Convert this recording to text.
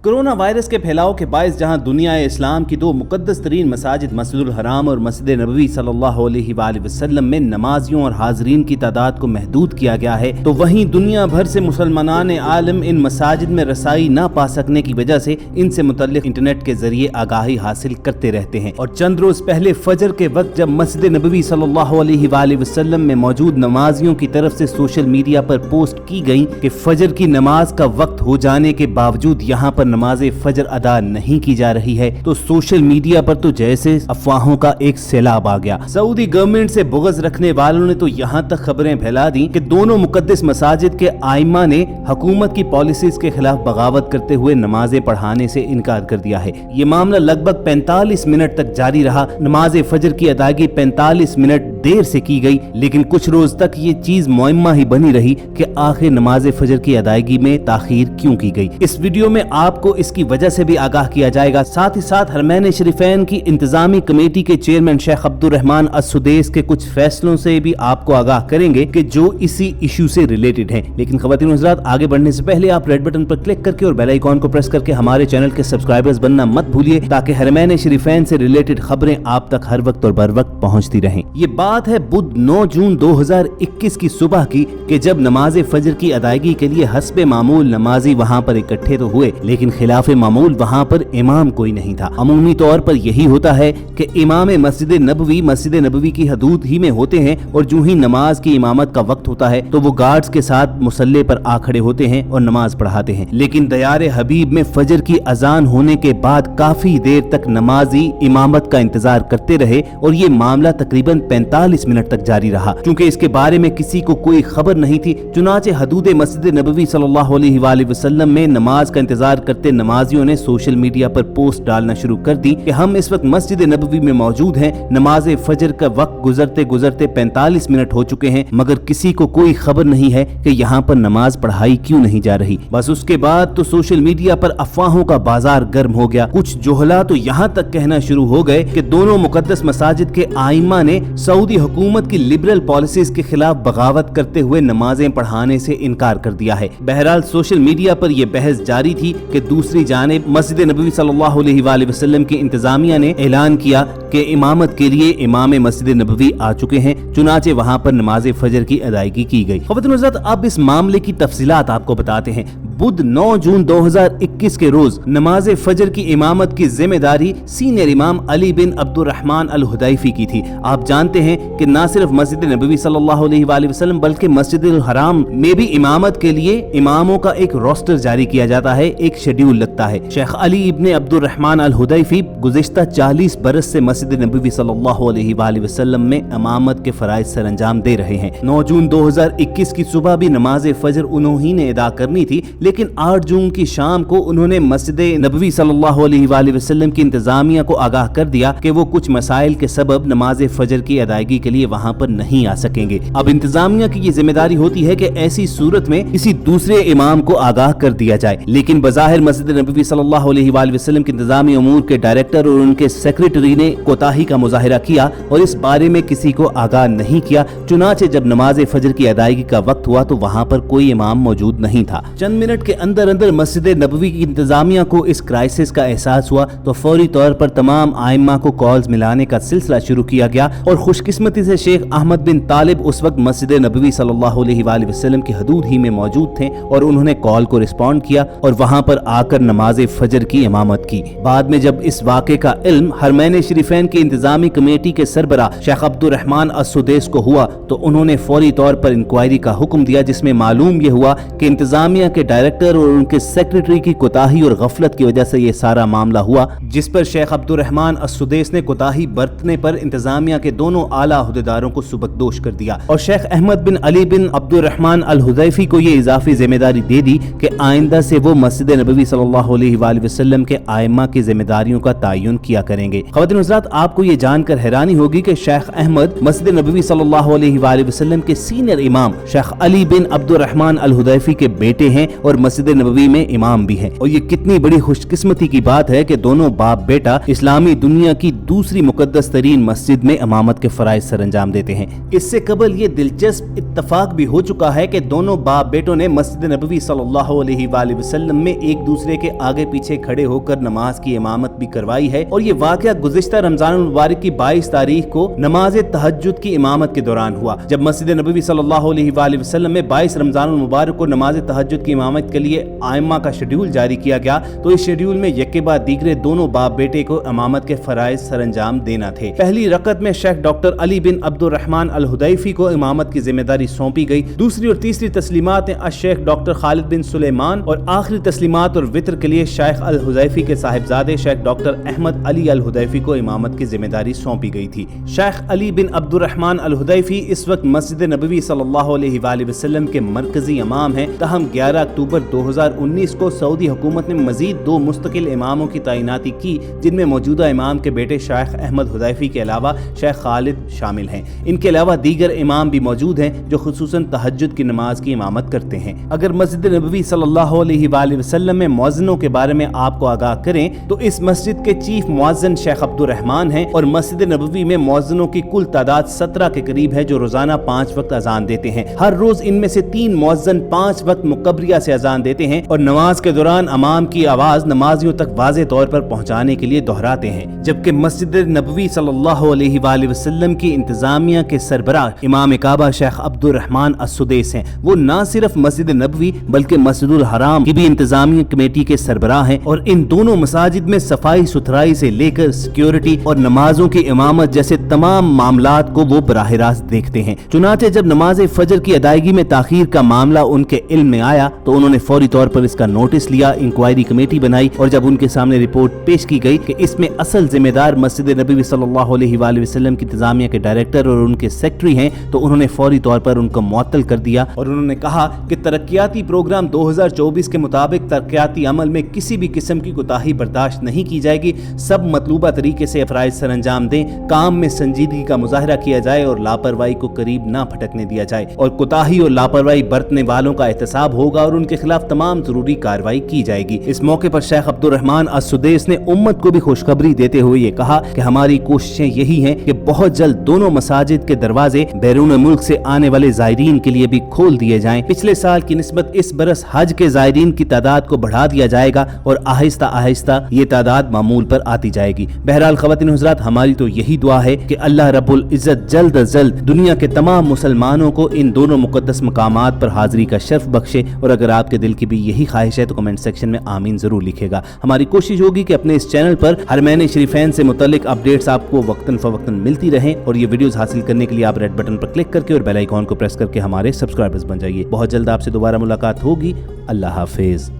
Corona virus के फैलाव के बायस जहां दुनिया इस्लाम की दो मुकद्दस तरीन मसाजिद मस्जिदुल हराम और मस्जिद नबवी सल्लल्लाहु अलैहि वसल्लम में नमाजियों और हाजरीन की तादाद को महदूद किया गया है, तो वहीं दुनिया भर से मुसलमानान आलम इन मसाजिद में रसाई न पा सकने की वजह से इनसे मुतल्लिक इंटरनेट के जरिए आगाही हासिल करते रहते हैं। और चंद रोज पहले फजर के वक्त जब मस्जिद नबवी सल्लल्लाहु अलैहि वसल्लम में मौजूद नमाजियों की तरफ से सोशल मीडिया पर पोस्ट की गई कि फजर की नमाज का वक्त हो जाने के बावजूद यहाँ पर नमाज फजर अदा नहीं की जा रही है, तो सोशल मीडिया पर तो जैसे अफवाहों का एक सैलाब आ गया। सऊदी गवर्नमेंट से बुग़्ज़ रखने वालों ने तो यहाँ तक खबरें फैला दी कि दोनों मुकद्दस मसाजिद के आइमा ने हुकूमत की पॉलिसीज के खिलाफ बगावत करते हुए नमाजें पढ़ाने से इनकार कर दिया है। ये मामला लगभग 45 मिनट तक जारी रहा। नमाज फजर की अदायगी 45 मिनट देर से की गई, लेकिन कुछ रोज तक ये चीज मुअम्मा ही बनी रही कि आखिर नमाज फजर की अदायगी में ताखीर क्यों की गई। इस वीडियो में आपको इसकी वजह से भी आगाह किया जाएगा। साथ ही साथ हरमैन शरीफैन की इंतजामी कमेटी के चेयरमैन शेख अब्दुर्रहमान अस-सुदैस के कुछ फैसलों से भी आपको आगाह करेंगे कि जो इसी इशू से रिलेटेड हैं। लेकिन ख़वातीन और हज़रात, आगे बढ़ने से पहले आप रेड बटन पर क्लिक करके और बेल आइकॉन को प्रेस करके हमारे चैनल के सब्सक्राइबर्स बनना मत भूलिए, ताकि हरमैन शरीफैन से रिलेटेड खबरें आप तक हर वक्त और बर वक्त पहुँचती रहें। ये बात है बुध 9 जून 2021 की सुबह की कि जब नमाज फजर की अदायगी के लिए हस्बे मामूल नमाजी वहाँ पर इकट्ठे तो हुए, लेकिन खिलाफ मामूल वहाँ पर इमाम कोई नहीं था। अमूमी तौर पर यही होता है कि इमाम मस्जिद नबवी की हदूद ही में होते हैं, और जो ही नमाज की इमामत का वक्त होता है तो वो गार्ड्स के साथ मुसल्ले पर आ खड़े होते हैं और नमाज पढ़ाते हैं। लेकिन दयार हबीब में फजर की अजान होने के बाद काफी देर तक नमाजी इमामत का इंतजार करते रहे, और ये मामला तकरीबन 45 मिनट तक जारी रहा। क्योंकि इसके बारे में किसी को कोई खबर नहीं थी, चुनाचे हदूद मस्जिद नबवी सल्लल्लाहु अलैहि वसल्लम में नमाज का इंतजार करते नमाजियों ने सोशल मीडिया पर पोस्ट डालना शुरू कर दी कि हम इस वक्त मस्जिद नबवी में मौजूद हैं, नमाज फजर का वक्त गुजरते गुजरते 45 मिनट हो चुके हैं, मगर किसी को कोई खबर नहीं है कि यहाँ पर नमाज पढ़ाई क्यों नहीं जा रही। बस उसके बाद तो सोशल मीडिया पर अफवाहों का बाजार गर्म हो गया। कुछ जोहला तो यहाँ तक कहना शुरू हो गए कि दोनों मुकद्दस मसाजिद के आइमा ने सऊदी हुकूमत की लिबरल पॉलिसीज के खिलाफ बगावत करते हुए नमाजें पढ़ाने से इनकार कर दिया है। बहरहाल सोशल मीडिया पर यह बहस जारी थी कि दूसरी जानिब मस्जिद नबवी सल्लल्लाहु अलैहि वसल्लम की इंतजामिया ने ऐलान किया कि इमामत के लिए इमाम मस्जिद नबवी आ चुके हैं, चुनाचे वहां पर नमाज फजर की अदायगी की गई। ख़वातीन और हज़रात, अब इस मामले की तफसीलात आपको बताते हैं। बुध 9 जून 2021 के रोज नमाज फजर की इमामत की जिम्मेदारी सीनियर इमाम अली बिन अब्दुर्रहमान अल हुदैफी की थी। आप जानते हैं कि न सिर्फ मस्जिद नबवी सल्लल्लाहु अलैहि वसल्लम बल्कि मस्जिदुल हराम में भी इमामत के लिए इमामों का एक रोस्टर जारी किया जाता है, एक शेड्यूल लगता है। शेख अली इब्ने अब्दुर्रहमान अल हुदैफी गुज़िश्ता 40 बरस से मस्जिद नबवी सल्लल्लाहु अलैहि वसल्लम में इमामत के फराइज सर अंजाम दे रहे हैं। 9 जून 2021 की सुबह भी नमाज फजर उन्होंने ने अदा करनी थी, लेकिन 8 जून की शाम को उन्होंने मस्जिद नबवी सल्लल्लाहु अलैहि वसल्लम की इंतजामिया को आगाह कर दिया कि वो कुछ मसाइल के सबब नमाज फजर की अदायगी के लिए वहां पर नहीं आ सकेंगे। अब इंतजामिया की ये जिम्मेदारी होती है कि ऐसी सूरत में किसी दूसरे इमाम को आगाह कर दिया जाए, लेकिन बज़ाहिर मस्जिद नबवी सल्लल्लाहु अलैहि वसल्लम के इंतजामी उमूर के डायरेक्टर और उनके सेक्रेटरी ने कोताही का मुजाहिरा किया और इस बारे में किसी को आगाह नहीं किया। चुनाचे जब नमाज फजर की अदायगी का वक्त हुआ तो वहां पर कोई इमाम मौजूद नहीं था। चंद मिनट के अंदर अंदर मस्जिद नबवी की इंतजामिया को इस क्राइसिस का एहसास हुआ तो फौरी तौर पर तमाम आइम्मा को कॉल्स मिलाने का सिलसिला शुरू किया गया, और खुशकिस्मती से शेख अहमद बिन तालिब उस वक्त मस्जिद नबवी सल्लल्लाहु अलैहि वसल्लम की हदूद ही में मौजूद थे, और उन्होंने कॉल को रिस्पॉन्ड किया और वहां पर आकर नमाज फजर की इमामत की। बाद में जब इस वाक़े का इल्म हरमैन शरीफैन की इंतजामी कमेटी के सरबरा शेख अब्दुर्रहमान अस-सुदैस को हुआ तो उन्होंने फौरी तौर पर इंक्वायरी का हुक्म दिया, जिसमें मालूम यह हुआ कि इंतजामिया के डायरेक्टर और उनके सेक्रेटरी की कोताही और गफलत की वजह से ये सारा मामला हुआ, जिस पर शेख अब्दुर्रहमान अस-सुदैस ने कोताही बरतने पर इंतजामिया के दोनों आला अहदेदारों को सुबकदोश कर दिया और शेख अहमद बिन अली बिन अब्दुर्रहमान अल हुदैफी को ये इजाफी जिम्मेदारी दे दी कि आइंदा से वो मस्जिद नबवी सल्लल्लाहु अलैहि वसल्लम के आइम्मा की जिम्मेदारियों का तायुन किया करेंगे। ख़वातीन हज़रात, आपको ये जानकर हैरानी होगी कि शेख अहमद मस्जिद नबवी सल्लल्लाहु अलैहि वसल्लम के सीनियर इमाम शेख अली बिन अब्दुर्रहमान अल हुदैफी के बेटे हैं और और मस्जिद नबवी में इमाम भी हैं। और ये कितनी बड़ी खुशकिस्मती की बात है कि दोनों बाप बेटा इस्लामी दुनिया की दूसरी मुकद्दस तरीन मस्जिद में इमामत के फराइज सर अंजाम देते हैं। इससे कबल ये दिलचस्प इत्तफाक भी हो चुका है कि दोनों बाप बेटों ने मस्जिद नबवी सल्लल्लाहु अलैहि वसल्लम में एक दूसरे के आगे पीछे खड़े होकर नमाज की इमामत भी करवाई है। और ये वाकया गुज़िश्ता रमजान मुबारक की 22 तारीख को नमाज तहज्जुद की इमामत के दौरान हुआ, जब मस्जिद नबवी सल्लल्लाहु अलैहि वसल्लम में 22 रमजान मुबारक को नमाज तहज्जुद की इमामत के लिए आइम्मा का शेड्यूल जारी किया गया। तो इस शेड्यूल में यके बाद दीगरे दोनों बाप बेटे को इमामत के फराइज सरंजाम देना थे। पहली रकत में शेख डॉक्टर अली बिन अब्दुर्रहमान अल हुदैफी को इमामत की जिम्मेदारी सौंपी गई। दूसरी और तीसरी तस्लीमात शेख डॉक्टर खालिद बिन सुलेमान और आखिरी तस्लीमात और वित्र के लिए शेख अल हुदैफी के साहिबजादे शेख डॉक्टर अहमद अली अल हुदैफी को इमामत की जिम्मेदारी सौंपी गई थी। शेख अली बिन अब्दुर्रहमान अल हुदैफी इस वक्त मस्जिद नबवी सल्लल्लाहु अलैहि वसल्लम के मरकजी इमाम हैं। तहम 11 अक्टूबर 2019 को सऊदी हुकूमत ने मजीद 2 मुस्तकिल इमामों की तैनाती की, जिनमें मौजूदा इमाम के बेटे शेख अहमद हुदैफी के अलावा शेख खालिद शामिल हैं। इनके अलावा दीगर इमाम भी मौजूद हैं जो खुसूसन तहज्जुद की नमाज की इमामत करते हैं। अगर मस्जिद नबवी सल्लल्लाहु अलैहि वसल्लम में मुअज्जिनों के बारे में आपको आगाह करें तो इस मस्जिद के चीफ मुअज्जिन शेख अब्दुर रहमान हैं और मस्जिद नबवी में मुअज्जिनों की कुल तादाद 17 के करीब है जो रोजाना 5 वक्त अजान देते हैं। हर रोज इनमें से 3 मुअज्जिन 5 वक्त मुकब्रिया से अजान देते हैं और नमाज के दौरान इमाम की आवाज नमाजियों तक वाज़े तौर पर पहुंचाने के लिए दोहराते हैं। जबकि मस्जिद नबवी सल्लल्लाहु अलैहि वसल्लम की इंतजामिया के सरबराह इमाम काबा शेख अब्दुर रहमान अस्सुदैस हैं। वो न सिर्फ मस्जिद नबवी बल्कि मस्जिदुल हराम की भी इंतजामिया कमेटी के सरबराह हैं और इन दोनों मसाजिद में सफाई सुथराई से लेकर सिक्योरिटी और नमाजों की इमामत जैसे तमाम मामलात को वो बराह रास्त देखते हैं। चुनाचे जब नमाज फजर की अदायगी में ताखीर का मामला उनके इल्म में आया तो उन्होंने फौरी तौर पर इसका नोटिस लिया, इंक्वायरी कमेटी बनाई और जब उनके सामने रिपोर्ट पेश की गई कि इसमें असल जिम्मेदार मस्जिद नबवी सल्लल्लाहु अलैहि वसल्लम की इंतजामिया के डायरेक्टर और उनके सेक्रेटरी हैं, तो उन्होंने फौरी तौर पर उनको मुअत्तल कर दिया और उन्होंने कहा कि तरक्याती प्रोग्राम 2024 के मुताबिक तरक्याती अमल में किसी भी किस्म की कोताही बर्दाश्त नहीं की जाएगी। सब मतलूबा तरीके से फराइज सर अंजाम दें, काम में संजीदगी का मुजाहरा किया जाए और लापरवाही को करीब ना फटकने दिया जाए और कोताही और लापरवाही बरतने वालों का एहतसाब होगा और उनके खिलाफ तमाम जरूरी कार्रवाई की जाएगी। इस मौके पर शेख अब्दुर रहमान अस्सुदैस ने उम्मत को भी खुशखबरी देते हुए ये कहा कि हमारी कोशिशें यही हैं कि बहुत जल्द दोनों मसाजिद के दरवाजे बैरून मुल्क से आने वाले ज़ायरीन के लिए भी खोल दिए जाएं। पिछले साल की निस्बत इस बरस हज के ज़ायरीन की तादाद को बढ़ा दिया जाएगा और आहिस्ता आहिस्ता ये तादाद मामूल पर आती जाएगी। बहरहाल ख़वातीन हज़रात, हमारी तो यही दुआ है कि अल्लाह रब्बुल इज़्ज़त जल्द अज जल्द दुनिया के तमाम मुसलमानों को इन दोनों मुक़द्दस मकामात पर हाज़िरी का शर्फ बख्शे। और अगर आपके दिल की भी यही ख्वाहिश है तो कमेंट सेक्शन में आमीन जरूर लिखेगा। हमारी कोशिश होगी कि अपने इस चैनल पर हरमैन शरीफैन से मुतल्लिक अपडेट्स आपको वक्तन फवक्तन मिलती रहें और ये वीडियोस हासिल करने के लिए आप रेड बटन पर क्लिक करके और बेल आइकॉन को प्रेस करके हमारे सब्सक्राइबर्स बन जाइए। बहुत जल्द आपसे दोबारा मुलाकात होगी। अल्लाह हाफिज।